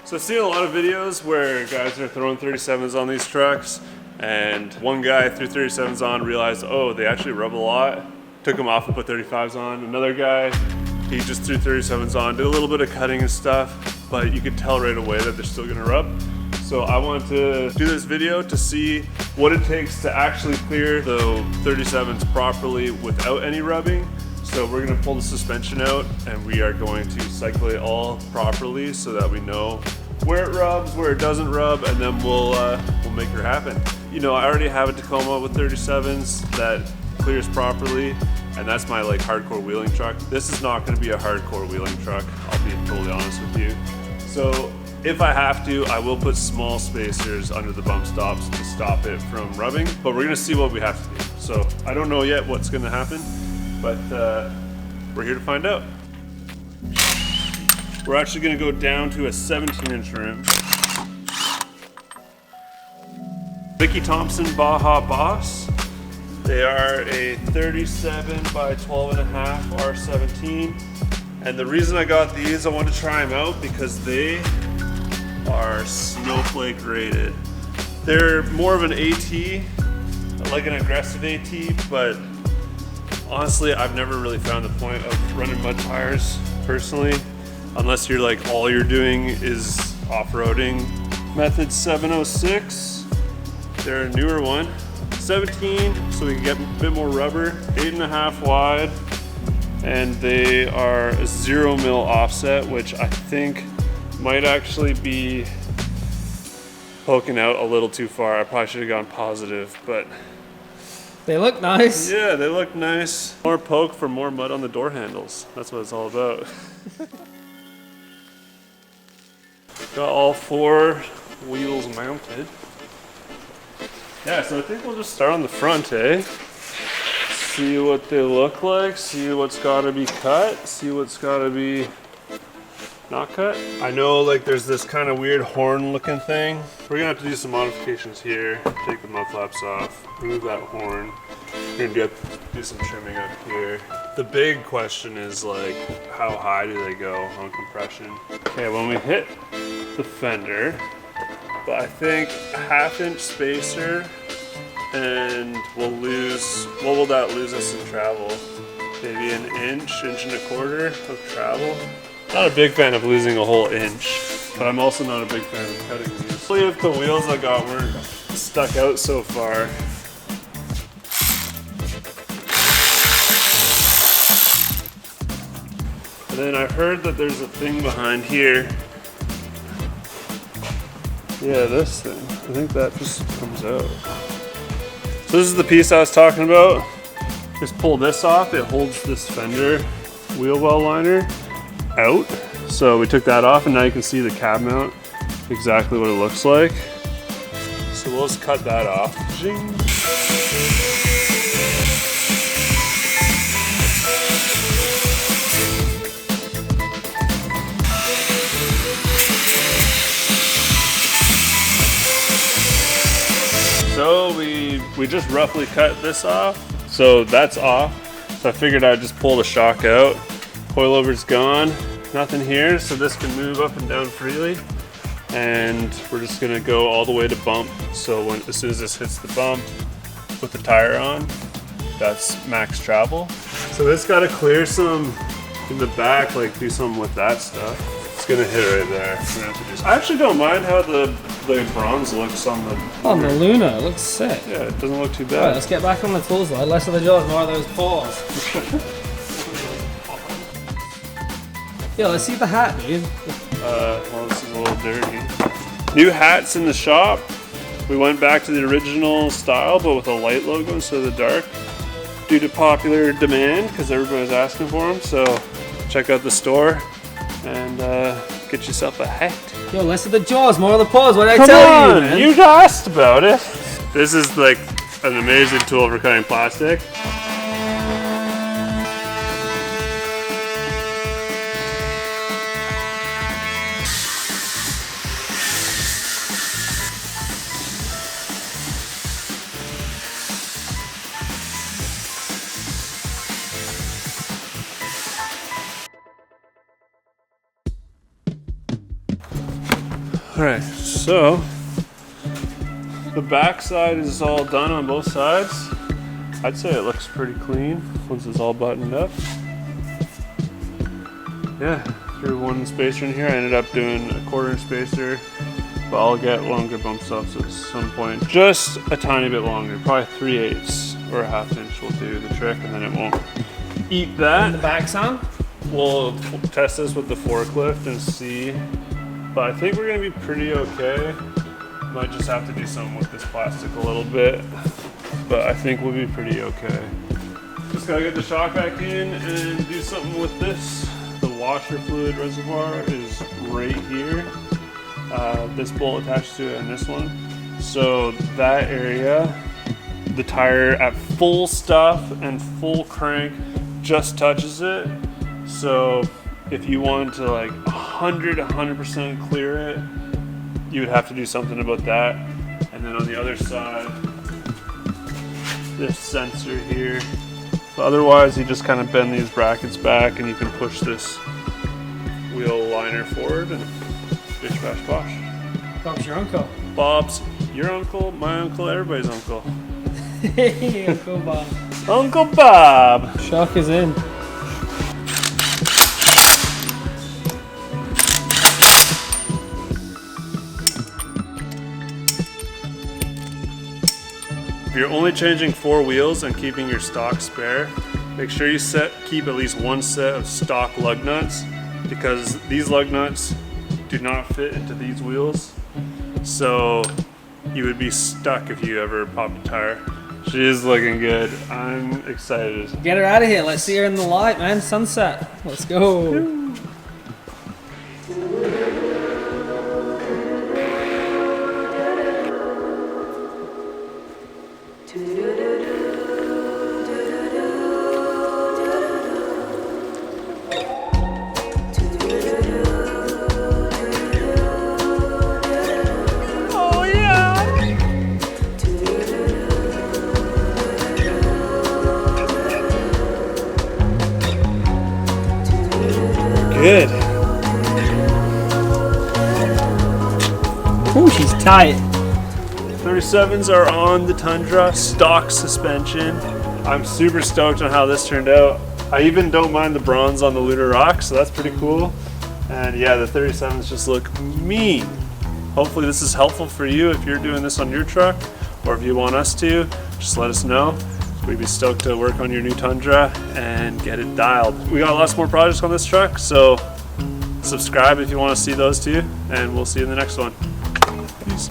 So I've seen a lot of videos where guys are throwing 37s on these trucks, and one guy threw 37s on, realized, oh, they actually rub a lot, took them off and put 35s on. Another guy, he just threw 37s on, did a little bit of cutting and stuff, but you could tell right away that they're still gonna rub. So I wanted to do this video to see what it takes to actually clear the 37s properly without any rubbing. So we're gonna pull the suspension out and we are going to cycle it all properly so that we know where it rubs, where it doesn't rub, and then we'll make her happen. You know, I already have a Tacoma with 37s that clears properly, and that's my like hardcore wheeling truck. This is not gonna be a hardcore wheeling truck, I'll be totally honest with you. So if I have to, I will put small spacers under the bump stops to stop it from rubbing, but we're gonna see what we have to do. So I don't know yet what's gonna happen, but we're here to find out. We're actually gonna go down to a 17-inch rim. Mickey Thompson Baja Boss. They are a 37 by 12.5 R17. And the reason I got these, I wanted to try them out because they are snowflake rated. They're more of an AT, like an aggressive AT, but honestly, I've never really found the point of running mud tires personally, unless you're like all you're doing is off-roading. Method 706, they're a newer one. 17, so we can get a bit more rubber, 8.5 wide, and they are a 0 mil offset, which I think might actually be poking out a little too far. I probably should have gone positive, but they look nice. Yeah, they look nice. More poke for more mud on the door handles. That's what it's all about. Got all 4 wheels mounted. Yeah, so I think we'll just start on the front, eh? See what they look like, see what's gotta be cut, see what's gotta be not cut. I know like there's this kind of weird horn looking thing. We're gonna have to do some modifications here. Take the mud flaps off, remove that horn. We're gonna do some trimming up here. The big question is like, how high do they go on compression? Okay, when we hit the fender, but I think a 1/2 inch spacer, and we'll lose, what will that lose us in travel? Maybe an inch and a quarter of travel. Not a big fan of losing a whole inch, but I'm also not a big fan of cutting these. Hopefully if the wheels I got weren't stuck out so far. And then I heard that there's a thing behind here. Yeah, this thing. I think that just comes out. So this is the piece I was talking about. Just pull this off. It holds this fender wheel well liner out. So we took that off and now you can see the cab mount, exactly what it looks like. So we'll just cut that off. Zing. So we just roughly cut this off. So that's off. So I figured I'd just pull the shock out. Coilover's gone, nothing here. So this can move up and down freely. And we're just gonna go all the way to bump. So as soon as this hits the bump with the tire on, that's max travel. So this gotta clear some in the back, like do something with that stuff. It's gonna hit right there. I actually don't mind how the bronze looks on the Luna. It looks sick. Yeah, it doesn't look too bad. Right, let's get back on the tools though. Less of the jaws, more of those paws. Yo, let's see the hat, dude. Well, this is a little dirty. New hats in the shop. We went back to the original style, but with a light logo instead of the dark, due to popular demand, because everybody's asking for them. So check out the store and get yourself a hat. Yo, less of the jaws, more of the paws. What did I Come tell on, you, man? You asked about it. This is like an amazing tool for cutting plastic. Alright, so the back side is all done on both sides. I'd say it looks pretty clean once it's all buttoned up. Yeah, threw one spacer in here. I ended up doing a 1/4 spacer, but I'll get longer bump stops at some point. Just a tiny bit longer, probably 3/8 or a 1/2 inch will do the trick, and then it won't eat that. And the back sound? We'll test this with the forklift and see, but I think we're gonna be pretty okay. Might just have to do something with this plastic a little bit, but I think we'll be pretty okay. Just gotta get the shock back in and do something with this. The washer fluid reservoir is right here. This bolt attached to it and this one. So that area, the tire at full stuff and full crank just touches it. So if you want to like 100% clear it, you would have to do something about that. And then on the other side, this sensor here. But otherwise, you just kind of bend these brackets back and you can push this wheel liner forward and bish bash bosh. Bob's your uncle. Bob's your uncle, my uncle, everybody's uncle. Hey, Uncle Bob. Uncle Bob! Shock is in. If you're only changing 4 wheels and keeping your stock spare, make sure you keep at least one set of stock lug nuts, because these lug nuts do not fit into these wheels. So you would be stuck if you ever popped a tire. She is looking good. I'm excited. Get her out of here. Let's see her in the light, man. Sunset. Let's go. Good. Ooh, she's tight. 37s are on the Tundra, stock suspension. I'm super stoked on how this turned out. I even don't mind the bronze on the Lunar Rock, so that's pretty cool. And yeah, the 37s just look mean. Hopefully this is helpful for you if you're doing this on your truck, or if you want us to, just let us know. We'd be stoked to work on your new Tundra and get it dialed. We got lots more projects on this truck, so subscribe if you want to see those too, and we'll see you in the next one. Peace.